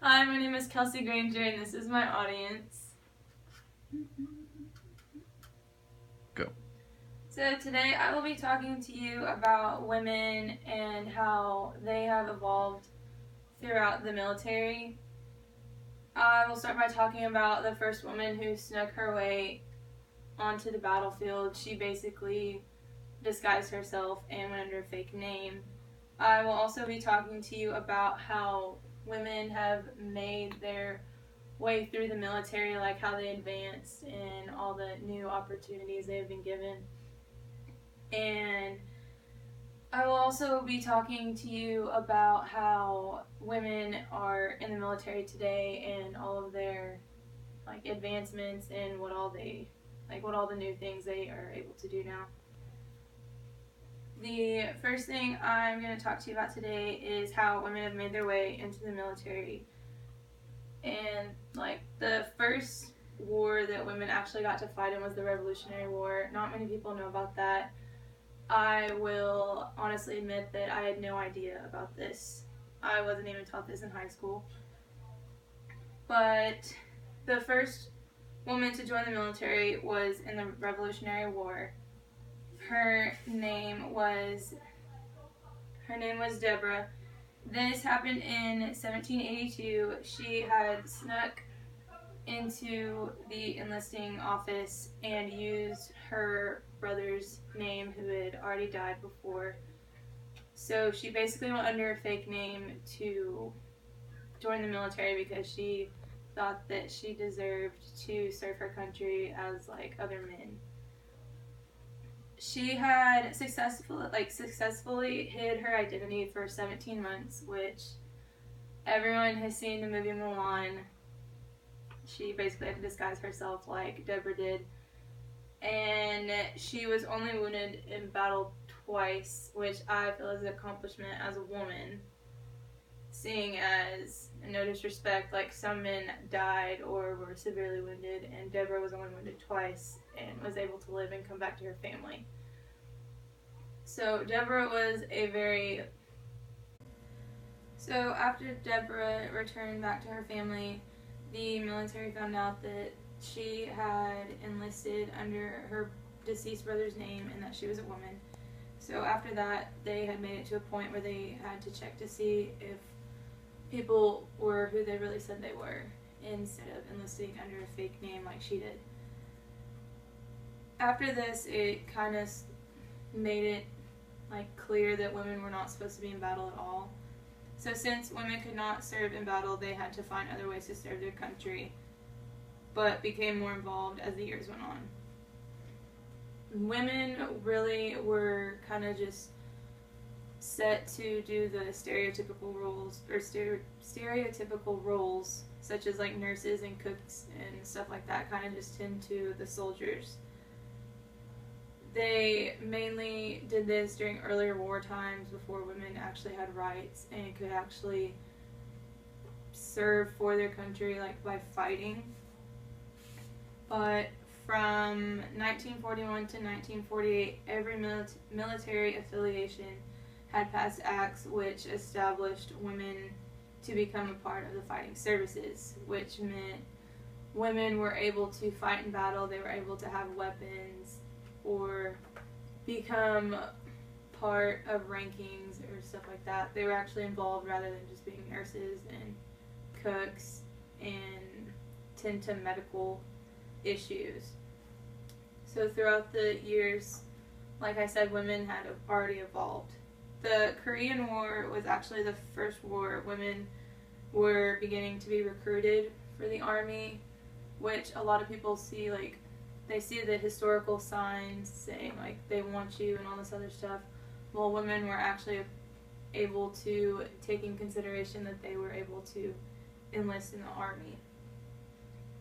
Hi, my name is Kelsey Granger, and this is my audience. Go. So today I will be talking to you about women and how they have evolved throughout the military. I will start by talking about the first woman who snuck her way onto the battlefield. She basically disguised herself and went under a fake name. I will also be talking to you about how women have made their way through the military, like how they advanced and all the new opportunities they've been given. And I will also be talking to you about how women are in the military today and all of their advancements and what all the new things they are able to do now. The first thing I'm going to talk to you about today is how women have made their way into the military. And the first war that women actually got to fight in was the Revolutionary War. Not many people know about that. I will honestly admit that I had no idea about this. I wasn't even taught this in high school. But the first woman to join the military was in the Revolutionary War. Her name was Deborah. This happened in 1782. She had snuck into the enlisting office and used her brother's name, who had already died before. So she basically went under a fake name to join the military because she thought that she deserved to serve her country as like other men. She had successfully hid her identity for 17 months, which everyone has seen the movie Mulan. She basically had to disguise herself like Deborah did. And she was only wounded in battle twice, which I feel is an accomplishment as a woman. Seeing as, no disrespect, like some men died or were severely wounded, and Deborah was only wounded twice and was able to live and come back to her family. So Deborah was So after Deborah returned back to her family, the military found out that she had enlisted under her deceased brother's name and that she was a woman. So after that, they had made it to a point where they had to check to see if people were who they really said they were, instead of enlisting under a fake name like she did. After this, it kind of made it clear that women were not supposed to be in battle at all. So since women could not serve in battle, they had to find other ways to serve their country, but became more involved as the years went on. Women really were kind of just set to do the stereotypical roles, such as like nurses and cooks and stuff like that, kind of just tend to the soldiers. They mainly did this during earlier war times before women actually had rights and could actually serve for their country by fighting. But from 1941 to 1948, every military affiliation had passed acts which established women to become a part of the fighting services, which meant women were able to fight in battle, they were able to have weapons, or become part of rankings or stuff like that. They were actually involved rather than just being nurses and cooks and tend to medical issues. So throughout the years, like I said, women had already evolved. The Korean War was actually the first war women were beginning to be recruited for the army, which a lot of people see they see the historical signs saying they want you and all this other stuff. Well, women were actually able to take in consideration that they were able to enlist in the army.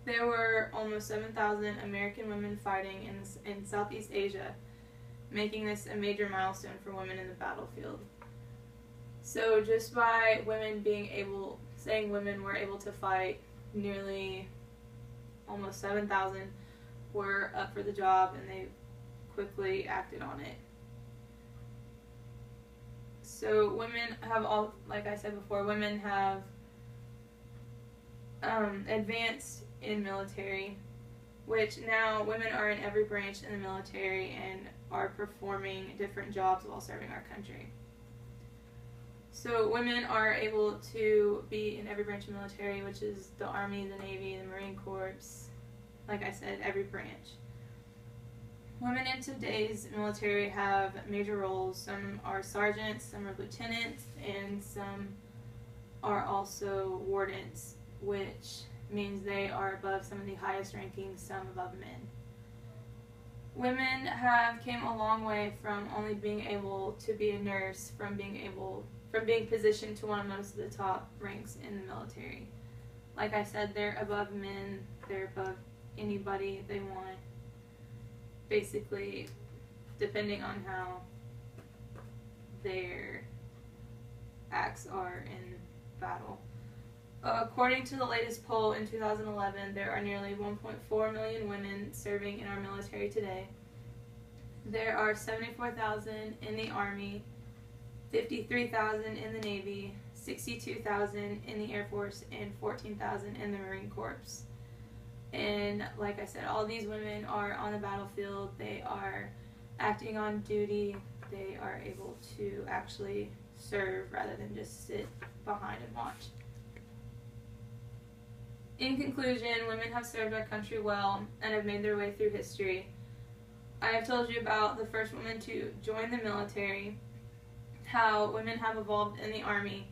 There were almost 7,000 American women fighting in Southeast Asia, making this a major milestone for women in the battlefield. So just by saying women were able to fight, nearly almost 7,000 were up for the job, and they quickly acted on it. So women have like I said before, women have advanced in military, which now women are in every branch in the military and are performing different jobs while serving our country. So women are able to be in every branch of military, which is the Army, the Navy, the Marine Corps, like I said, every branch. Women in today's military have major roles. Some are sergeants, some are lieutenants, and some are also wardens, which means they are above some of the highest rankings, some above men. Women have came a long way from only being able to be a nurse, from being positioned to one of most of the top ranks in the military. Like I said, they're above men, they're above anybody they want, basically, depending on how their acts are in battle. According to the latest poll in 2011, there are nearly 1.4 million women serving in our military today. There are 74,000 in the Army, 53,000 in the Navy, 62,000 in the Air Force, and 14,000 in the Marine Corps. And like I said, all these women are on the battlefield. They are acting on duty. They are able to actually serve rather than just sit behind and watch. In conclusion, women have served our country well and have made their way through history. I have told you about the first woman to join the military, how women have evolved in the Army,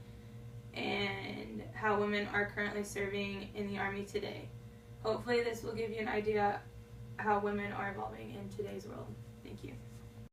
and how women are currently serving in the Army today. Hopefully this will give you an idea how women are evolving in today's world.